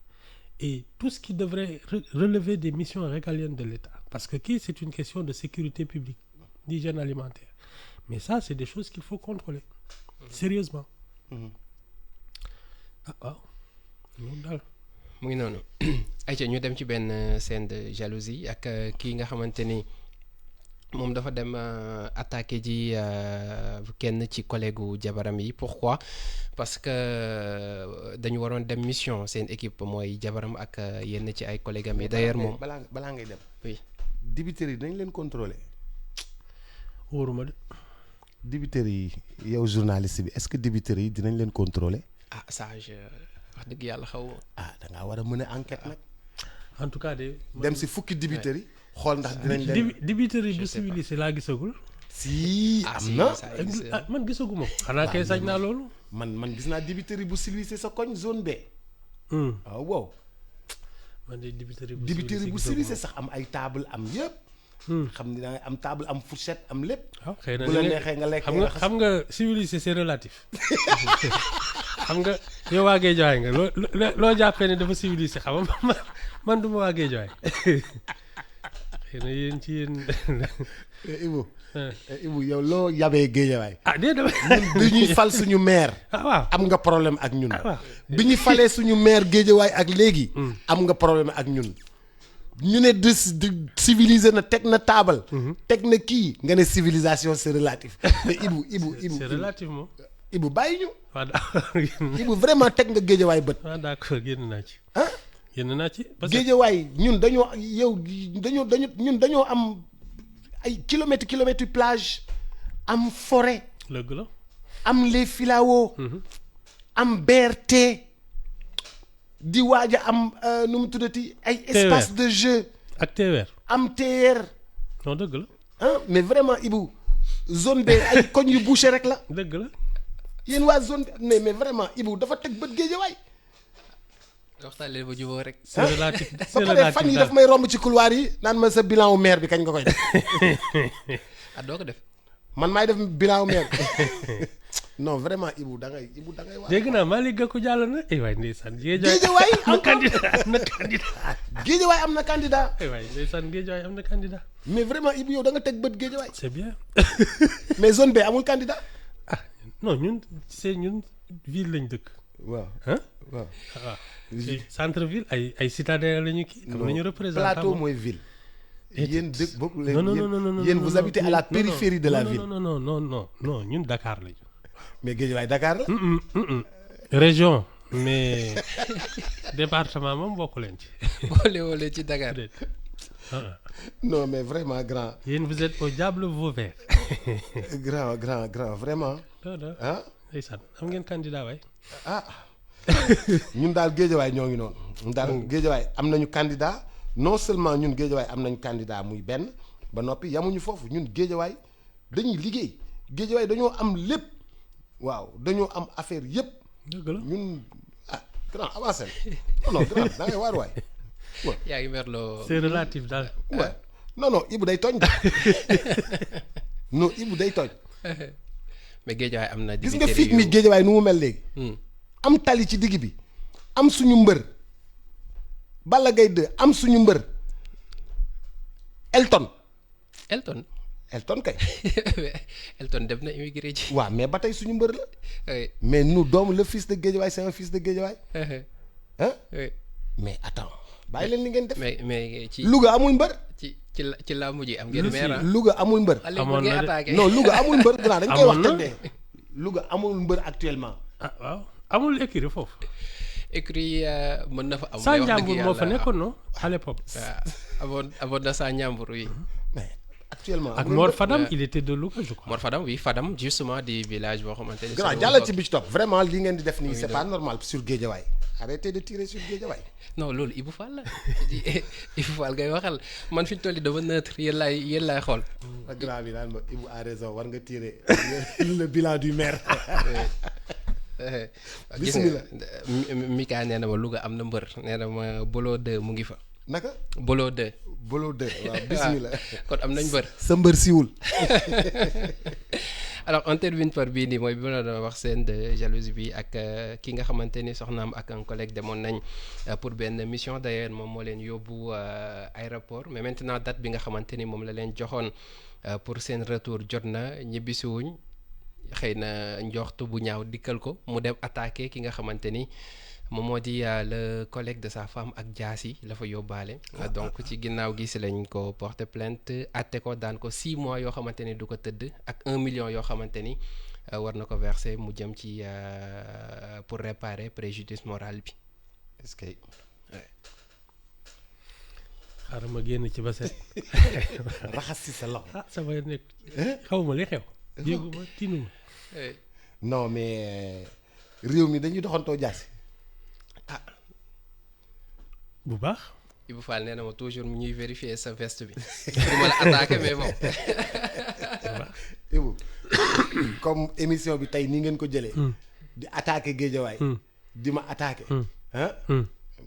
Speaker 2: et tout ce qui devrait relever des missions régaliennes de l'État. Parce que c'est une question de sécurité publique, d'hygiène alimentaire. Mais ça, c'est des choses qu'il faut contrôler. Sérieusement. Ah waaw loolu daal.
Speaker 3: mu ngi noonu ayca ñu dem ci benn scène de jalousie ak kii nga xamante ni moom dafa dem attaqué ji kenn ci collègue jabaram yi. Pourquoi? Parce que dañu waroon dem mission seen équipe mooy jabaram ak yenn ci ay collègues am yi. D'ailleurs moom
Speaker 1: balaa ngay dem.
Speaker 3: oui
Speaker 1: dibiteri dañ leen contrôler.
Speaker 2: wóoruma de.
Speaker 1: dibiteri yi yow journaliste bi est-ce que dibiteri yi dinañ leen contrôler.
Speaker 3: ah ça wax dëgg yàlla xaw ma.
Speaker 1: ah da ngaa war a mën a enquête nag.
Speaker 2: en tout cas de.
Speaker 1: dem si fukki dibiteri xool ndax dinañ leen.
Speaker 2: dibiteri bu civilisé laa gisagul.
Speaker 1: si am na.
Speaker 2: man gisaguma ko. xanaa kay sañ naa loolu.
Speaker 1: man gis naa dibiteri bu civilisé sa koñ zone B. waaw wow.
Speaker 2: man de dibiteri
Speaker 1: bu civilisé sax am ay table am yëpp. xam ni da ngay am table am fourchette am lépp.
Speaker 2: waaw xëy na
Speaker 1: bu la neexee nga lekk
Speaker 2: xam nga civilisé c'est relatif. xam nga yow waa Guédiawaye nga loo jàppee ne dafa civilisé xam nga man du ma waa Guédiawaye. xëy na yéen ci yéen.
Speaker 1: Ibou yow loo yabee Guédiawaye.
Speaker 2: ah déedéet.
Speaker 1: bi ñuy fal suñu maire.
Speaker 2: waaw
Speaker 1: am nga problème ak ñun.
Speaker 2: waaw
Speaker 1: bi ñu falee suñu maire Guédiawaye ak léegi. am nga problème ak ñun. ñu ne de civilisé na teg na taabal. teg na kii nga ne civilisation c'est relatif. mais Ibou
Speaker 2: c'est relatif moom.
Speaker 1: Ibou bàyyi ñu.
Speaker 2: waaw d'accord.
Speaker 1: Ibou vraiment teg nga Guédiawaye bët.
Speaker 2: waaw d'accord génn naa ci.
Speaker 1: ah
Speaker 2: génn naa ci parce que
Speaker 1: Guédiawaye ñun dañoo am ay kilomètres plage am forêt.
Speaker 2: dëgg la.
Speaker 1: am les filaos. am BRT. di waaj a am nu mu tuddati ay espace de jeu.
Speaker 2: ak TER.
Speaker 1: am TER.
Speaker 2: non dëgg la.
Speaker 1: ah mais vraiment Ibou zone B ay koñ yu bouché rek la.
Speaker 2: dëgg la.
Speaker 1: yéen waa zone mais vraiment Ibou dafa teg bët Guédiawaye.
Speaker 3: waxtaan leen ba jubóo rek.
Speaker 2: c'est relatif c'est
Speaker 1: ba pare fan yi daf may romb ci couloir yi naan ma sa bilan wu maire bi kañ nga koy def.
Speaker 3: ah doo ko def.
Speaker 1: man maay def bilan wu maire bi. non vraiment Ibou da ngay waa.
Speaker 2: dégg naa Malick Gakou jàll na. waay ndeysaan
Speaker 1: Guédiawaye
Speaker 2: am na candidat am na candidat.
Speaker 1: Guédiawaye am na candidat.
Speaker 2: waay ndeysaan Guédiawaye am na candidat.
Speaker 1: mais vraiment Ibou yow da nga teg bët Guédiawaye.
Speaker 2: c'est bien.
Speaker 1: mais zone B amul candidat.
Speaker 2: ah non ñun ville lañ dëkk.
Speaker 1: waaw
Speaker 2: ah
Speaker 1: waaw.
Speaker 2: waaw. centre ville ay citadins la ñu kii. am nañu représentant
Speaker 1: plateau mooy ville. yéen dëkk bokk leen.
Speaker 2: non
Speaker 1: yéen vous habitez à la périphérie de la ville.
Speaker 2: non ñun Dakar lañu.
Speaker 1: mais Guédiawaye Dakar la.
Speaker 2: région mais département moom bokk leen ci.
Speaker 3: boole ci Dakar.
Speaker 1: non mais vraiment grand.
Speaker 2: yéen vous êtes au diable Vauvert.
Speaker 1: grand vraiment. ah.
Speaker 2: ndeysaan am ngeen candidat waay.
Speaker 1: ah ñun daal Guédiawaye ñoo ngi noonu. ñun daal Guédiawaye am nañu candidat non seulement ñun Guédiawaye am nañu candidat muy benn ba noppi yamuñu foofu ñun Guédiawaye dañuy liggéey Guédiawaye dañoo am lépp. waaw dañoo am affaire yëpp.
Speaker 2: dëgg la
Speaker 1: ñun grand avancé non grand da ngay waar waay.
Speaker 3: yaa ngi merloo.
Speaker 2: c'est relatif daal.
Speaker 1: waaw non Ibou day tooñ daal non Ibou day tooñ.
Speaker 3: mais Guédiawaye am na.
Speaker 1: gis nga fii mi Guédiawaye nu mu mel léegi. am tali ci digg bi. am suñu mbër. Balla Gaye 2 am suñu mbër. Elton kay.
Speaker 3: Elton dem na immigré ji.
Speaker 1: waaw mais ba tey suñu mbër la. mais nous doomu le fils de Guédiawaye c'est un fils de Guédiawaye. ah mais attends bàyyi leen li ngeen def.
Speaker 3: mais ci
Speaker 1: Louga amul mbër.
Speaker 3: ci làmb ji am ngeen maire.
Speaker 1: Louga amul mbër.
Speaker 2: amoon na de
Speaker 1: non Louga amul mbër grand dañ koy wax teg de. Louga amul mbër actuellement.
Speaker 2: ah waaw amul écurie foofu.
Speaker 3: écurie mën na fa am.
Speaker 2: Sa Njàmbur moo fa nekkoon non à l'époque.
Speaker 3: waaw amoon na Sa Njàmbur oui.
Speaker 1: mais actuellement.
Speaker 2: ak Mor Fadam il était de Louga je crois.
Speaker 3: Mor Fadam oui Fadam justement di village boo xamante ni.
Speaker 1: grand jàllal ci bi ci topp vraiment li ngeen di def nii c'est pas normal sur Guédiawaye arrêtez de tirer sur Guédiawaye.
Speaker 3: non loolu Ibou Fall la Ibou Fall ngay waxal man fi ñu toll nii dama neutre yéen laay xool.
Speaker 1: grand bi naan ma Ibou a raison war nga tirer le bilan du maire.
Speaker 3: bismillah Mika nee na ma Louga am na mbër nee na ma Bolo 2 mu ngi fa.
Speaker 1: naka.
Speaker 3: Bolo 2.
Speaker 1: Bolo 2 waaw bismillah.
Speaker 3: kon am nañ mbër.
Speaker 1: sa mbër siwul.
Speaker 3: alors on termine par bii nii mooy bi ma la doon wax scène de jalousie bi ak ki nga xamante ni soxnaam ak un collègue demoon nañ pour benn mission d'ailleurs moom moo leen yóbbu aéroport mais maintenant date bi nga xamante ni moom la leen joxoon pour seen retour jot na ñibbisiwuñ xëy na njoxtu bu ñaaw dikkal ko mu dem attaqué ki nga xamante ni moom moo di le collègue de sa femme ak jaas yi la fa yóbbaale. donc ci ginnaaw gi si lañ ko porter plainte atte ko daan ko 6 mois yoo xamante ni du ko tëdd ak 1 million yoo xamante ni war na ko verser mu jëm ci pour réparer préjudice moral bi.
Speaker 1: est-ce que
Speaker 2: xaaral ma génn ci ba set.
Speaker 1: raxas si sa loxo.
Speaker 2: ah sama nekk xaw ma li xew. jéegu ma tiinu ma.
Speaker 1: non mais réew mi dañuy doxantoo jaasi.
Speaker 2: bu baax.
Speaker 3: Ibou Fall nee na ma toujours mu ñuy vérifier sa veste bi. du ma la attaqué mais bon.
Speaker 1: Ibou comme émission bi tey ni ngeen ko jëlee. di attaqué Géejawaay. di ma attaqué. ah.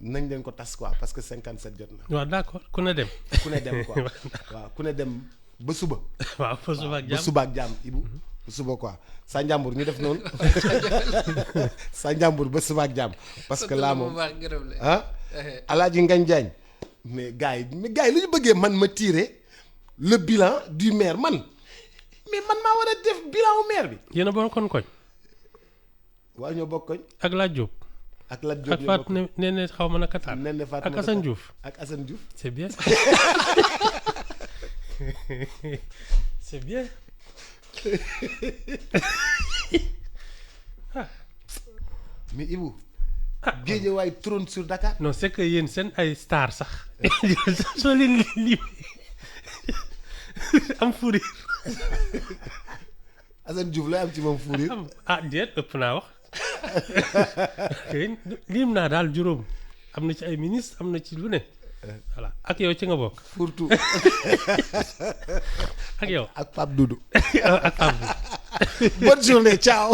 Speaker 1: nañ leen ko tas quoi parce que 57 jot na.
Speaker 2: waaw d'accord ku ne dem.
Speaker 1: ku ne dem quoi waaw ku ne dem ba suba.
Speaker 2: waaw ba suba ak jàmm
Speaker 1: ba suba ak jàmm Ibou. ba suba quoi sa njàmbur ñu def noonu. sa njàmbur ba suba ak jàmm. parce que laa moom ah. Alaaji Ngagne Diagne mais gars yi lu ñu bëggee man ma tirer le bilan du maire man mais man maa war a def bilan au maire bi.
Speaker 2: yéen a bokkoon koñ.
Speaker 1: waaw ñoo bokk koñ.
Speaker 2: ak Lat Diop.
Speaker 1: ak Lat Diop
Speaker 2: ak Fatou ne xaw ma naka taal.
Speaker 1: Nene Fatou
Speaker 2: ak Assane Diouf.
Speaker 1: ak Assane Diouf.
Speaker 2: c'est bien. c'est bien.
Speaker 1: mais Ibou. Guédiawaye trône sur Dakar.
Speaker 2: non c'est que yéen seen ay star sax. soo leen lii am furir.
Speaker 1: Assane Diouf lay am ci moom furir.
Speaker 2: ah déet ëpp naa wax. lim naa daal juróom am na ci ay ministre am na ci lu ne. voilà ak yow ci nga bokk.
Speaker 1: surtout.
Speaker 2: ak yow
Speaker 1: ak Pape Doudou.
Speaker 2: ak Pape Doudou.
Speaker 1: Bonne journée ciao.